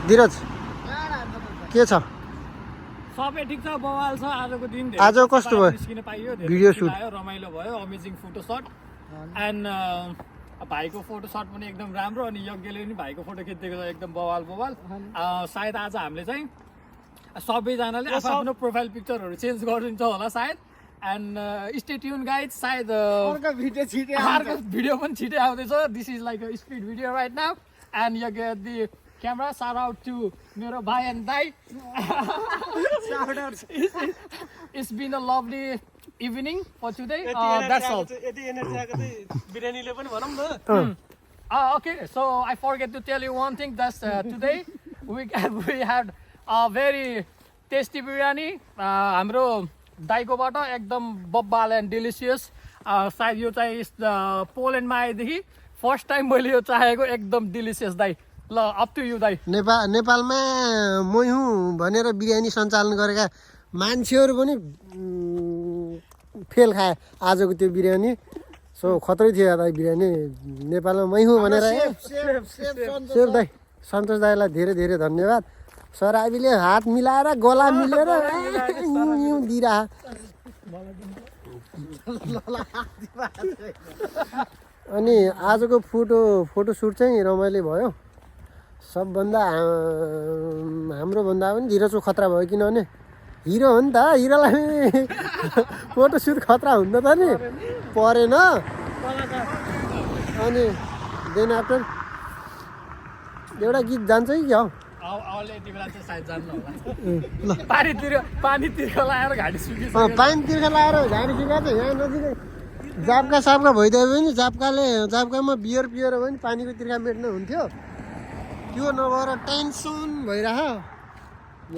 धीरज के छ सबै ठिक छ बवाल छ आजको दिन आज कस्तो भयो निस्किन पाइयो भिडियो सुट रमाइलो भयो अमेजिङ फोटो शट एन्ड भाइको फोटो शट पनि एकदम राम्रो अनि यज्ञले पनि भाइको फोटो खिच्दिएको छ एकदम बवाल सायद आज हामीले चाहिँ सबैजनाले आफ्नो प्रोफाइल पिक्चरहरू चेन्ज गरिदिन्छ होला सायद एन्ड स्टे ट्युन गाइज सायद अर्को भिडियो पनि छिटै आउँदैछ this is like a speed video right now and यज्ञ the camera shout out to मेरो भाइ and दाइ shout out it's been a lovely evening for today that's all यति एनर्जी आको चाहिँ बिरयानीले पनि भनौं न okay so I forget to tell you one thing that's today we had a very tasty biryani हाम्रो दाइकोबाट एकदम बब्बाल एन्ड डिलिसियस सायद यो चाहिँ पोल्यान्डमा आएदेखि फर्स्ट टाइम मैले यो चाहेको एकदम डिलिसियस दाइ ल अप टु यु दाइ नेपालमा मै हुँ भनेर बिरयानी सञ्चालन गरेका मान्छेहरू पनि फेल खाए आजको त्यो बिरयानी सो खतरै थियो दाइ बिरयानी नेपालमा मै हुँ भनेर सेफ दाइ सन्तोष दाइलाई धेरै धेरै धन्यवाद सराबीले हात मिलाएर गला मिलेर दिइरह अनि आजको फोटो सुट चाहिँ रमाइलो भयो सबभन्दा हाम्रो भन्दा पनि धीरजको खतरा भयो किनभने हिरो हो नि त हिरोलाई फोटो सुट खतरा हुन्छ त नि परेन अनि देन आफ्टर एउटा गीत जान्छ कि क्या पानी तिर्खा लगाएर घाँटी सुकिन्छ यहाँ नजिकै जाप्का साप्का भइदियो भने जाप्कामा बियर पिएर भने पानीको तिर्खा मेट्नु हुन्थ्यो त्यो नभएर टेन्सन भइरह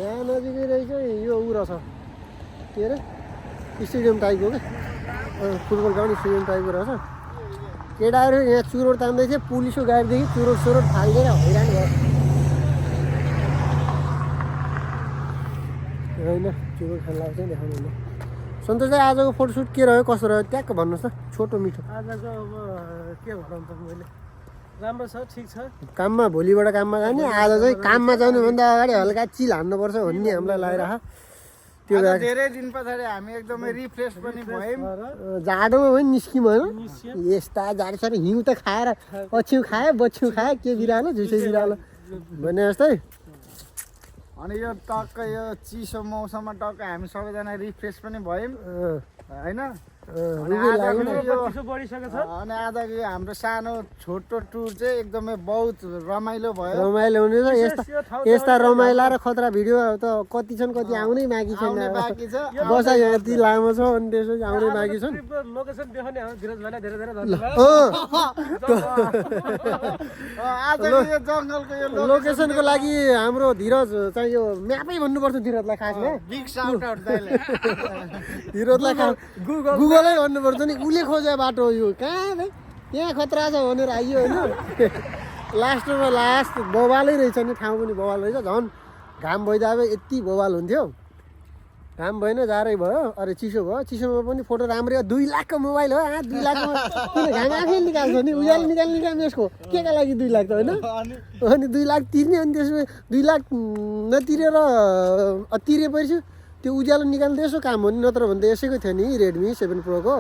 यहाँ नजिकै रहेछ यो उ रहेछ के अरे स्टेडियम टाइपको क्या फुटबल ग्राउन्ड स्टेडियम टाइपको रहेछ केटाहरू यहाँ चुरोट तान्दै थियो पुलिसको गाडीदेखि चुरोट फालिदिएर हैरान भयो होइन चुरोट खान लाग्छ देखाउनु हुँदैन सन्तोष दाइ आजको फोटोसुट के रह्यो कसो रह्यो ट्याक्क भन्नुहोस् त छोटो मिठो आजको अब के भनौँ त मैले राम्रो छ ठिक छ काममा भोलिबाट काममा जाने आज चाहिँ काममा जानुभन्दा अगाडि हल्का चिल हान्नुपर्छ भन्ने हामीलाई लागिरह त्यो धेरै दिन पछाडि हामी एकदमै रिफ्रेस पनि भयौँ जाडोमा पनि निस्क्यौँ होइन यस्ता जाडो छ हिउँ त खाएर अछिउँ खायो बछिउँ खायो के बिरालो झुसै बिरालो भने जस्तै अनि यो टक्क यो चिसो मौसममा टक्क हामी सबैजना रिफ्रेस पनि भयौँ होइन अनि आजको हाम्रो सानो छोटो टुर चाहिँ एकदमै बहुत रमाइलो भयो रमाइलो हुनेछ यस्ता रमाइला र खतरा भिडियो त कति छन् कति आउनै बाँकी छन् बसा यति लामो छ अनि त्यसपछि आउनै बाँकी छन् लोकेसन देखाउने धीरज भाइलाई धेरै धेरै धन्यवाद लोकेसनको लागि हाम्रो धीरज चाहिँ यो म्यापै भन्नुपर्छ धीरजलाई खासमा बिग साउट आउट धीरजलाई गुगलै भन्नुपर्छ नि उसले खोजे बाटो यो कहाँ भाइ यहाँ खतरा छ भनेर आइयो होइन लास्टमा लास्ट बवालै रहेछ नि ठाउँ पनि बवाल रहेछ झन् घाम भइदियो यति बवाल हुन्थ्यो घाम भएन जाडै भयो अरे चिसो भयो चिसोमा पनि फोटो राम्रै 2 लाखको मोबाइल हो 2 लाखमा किन घाम आफै निकाल्छ नि उज्यालो निकाल्ने काम यसको के का लागि 2 लाख त होइन अनि 2 लाख तिर्ने अनि त्यसमा 2 लाख नतिरेर तिरेपछि त्यो उज्यालो निकाल्ने यसो काम हो नि नत्र भने त यसैको थियो नि रेडमी 7 प्रोको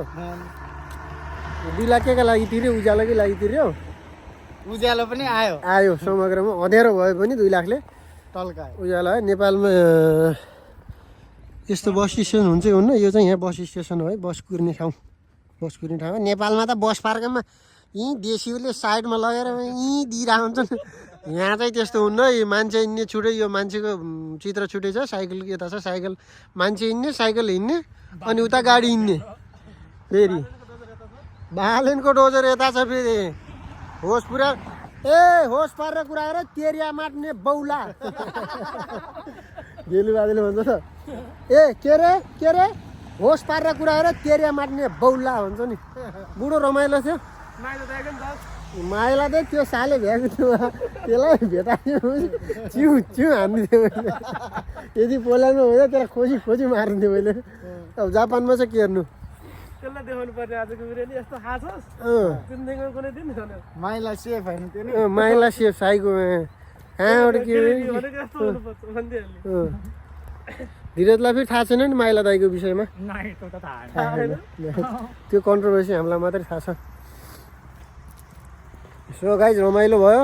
2 लाख के का लागि तिर्यो उज्यालोकै लागि तिर्यो उज्यालो पनि आयो समग्रमा अँध्यारो भयो पनि 2 लाखले टल्कायो उज्यालो है नेपालमा यस्तो बस स्टेसन हुन्छ हुन्न यो चाहिँ यहाँ बस स्टेसन हो है बस कुर्ने ठाउँ नेपालमा त बस पार्कमा यहीँ देशीहरूले साइडमा लगेर यहीँ दिइरहेको हुन्छन् यहाँ चाहिँ त्यस्तो हुन्न है मान्छे हिँड्ने छुटै यो मान्छेको चित्र छुटै छ साइकल यता छ साइकल मान्छे हिँड्ने साइकल हिँड्ने अनि उता गाडी हिँड्ने फेरि बालेनको डोजर यता छ फेरि होस पुरा होस पारेर कुरा गर तेरिया माट्ने बौला गेलु बाजेले भन्छ त के रे होस पारेर कुरा गर तेरिया माट्ने बौला भन्छ नि बुढो रमाइलो थियो माइला त त्यो साले भ्याएको थियो त्यसलाई भेटायो चिउ हान्दिथ्यो मैले यदि पोल्यान्डमा हुँदा त्यसलाई खोजी मारिन्थ्यो मैले अब जापानमा चाहिँ के हेर्नु त्यसलाई देखाउनु पर्ने आजको बिरयानी यस्तो खाछस् तिनदेखिको कुनै दिन माइला सेफ हैन त्यो नि माइला सेफ साइको कहाँबाट के धीरजलाई फेरि थाहा छैन नि माइला दाईको विषयमा नाइ त्यो त थाहा थाहा छैन त्यो कन्ट्रोभर्सी हामीलाई मात्रै थाहा छ सो गाइज रमाइलो भयो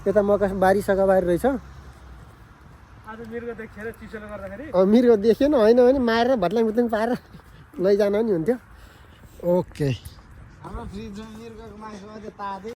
यता मका बारी सकाबारी रहेछ आज मिर्ग देखेर चिसोले गर्दाखेरि मिर्ग देखेन होइन भने मारेर भत्ल्याङ भुत्ल्याङ पारेर लैजान नि हुन्थ्यो ओके हाम्रो फ्रिजमा मिर्गको मासु अझै तातै